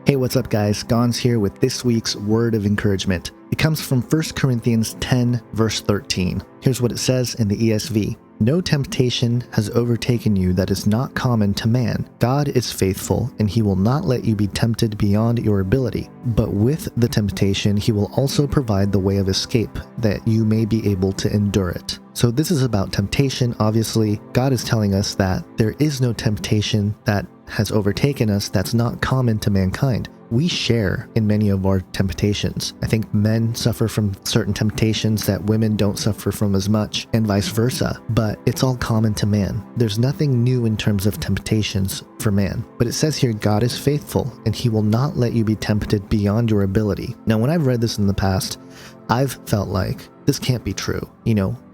Hey, what's up guys? Gons here with this week's word of encouragement. It comes from 1 Corinthians 10 verse 13. Here's what it says in the ESV. No temptation has overtaken you that is not common to man. God is faithful, and he will not let you be tempted beyond your ability. But with the temptation, he will also provide the way of escape, that you may be able to endure it. So this is about temptation. Obviously, God is telling us that there is no temptation that has overtaken us that's not common to mankind. We share in many of our temptations. I think men suffer from certain temptations that women don't suffer from as much, and vice versa, but it's all common to man. There's nothing new in terms of temptations for man. But it says here, God is faithful, and he will not let you be tempted beyond your ability. Now, when I've read this in the past, I've felt like this can't be true.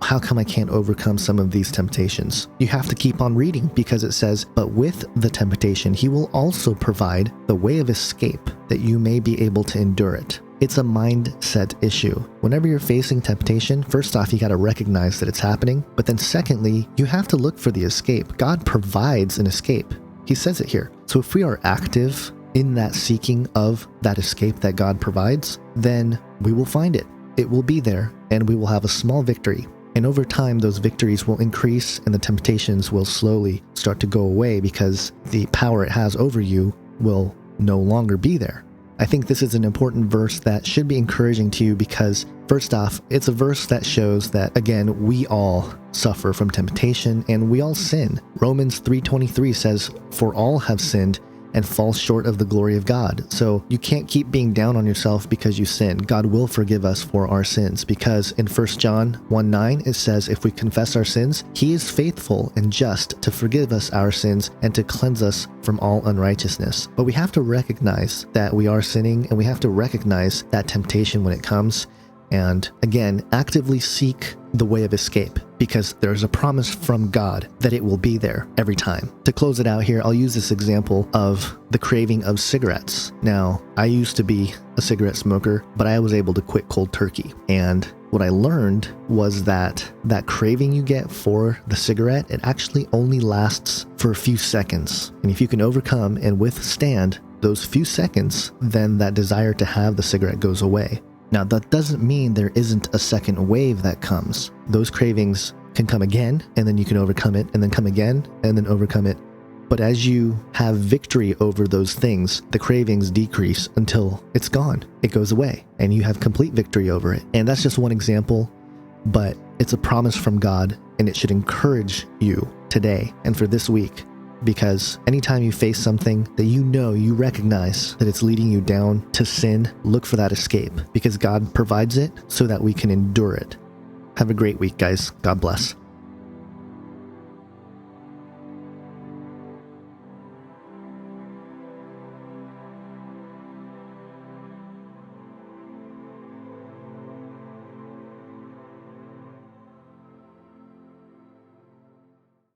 How come I can't overcome some of these temptations? You have to keep on reading because it says, but with the temptation, he will also provide the way of escape that you may be able to endure it. It's a mindset issue. Whenever you're facing temptation, first off, you got to recognize that it's happening. But then secondly, you have to look for the escape. God provides an escape. He says it here. So if we are active in that seeking of that escape that God provides, then we will find it. It will be there, and we will have a small victory. And over time, those victories will increase and the temptations will slowly start to go away because the power it has over you will no longer be there. I think this is an important verse that should be encouraging to you because, first off, it's a verse that shows that, again, we all suffer from temptation and we all sin. Romans 3:23 says, "For all have sinned and fall short of the glory of God." So you can't keep being down on yourself because you sin. God will forgive us for our sins because in 1 John 1:9 it says, if we confess our sins, he is faithful and just to forgive us our sins and to cleanse us from all unrighteousness. But we have to recognize that we are sinning, and we have to recognize that temptation when it comes, and again, actively seek the way of escape because there's a promise from God that it will be there every time. To close it out here, I'll use this example of the craving of cigarettes. Now, I used to be a cigarette smoker, but I was able to quit cold turkey. And what I learned was that craving you get for the cigarette, it actually only lasts for a few seconds. And if you can overcome and withstand those few seconds, then that desire to have the cigarette goes away. Now, that doesn't mean there isn't a second wave that comes. Those cravings can come again, and then you can overcome it, and then come again, and then overcome it. But as you have victory over those things, the cravings decrease until it's gone. It goes away, and you have complete victory over it. And that's just one example, but it's a promise from God, and it should encourage you today and for this week. Because anytime you face something that you recognize that it's leading you down to sin, look for that escape because God provides it so that we can endure it. Have a great week, guys. God bless.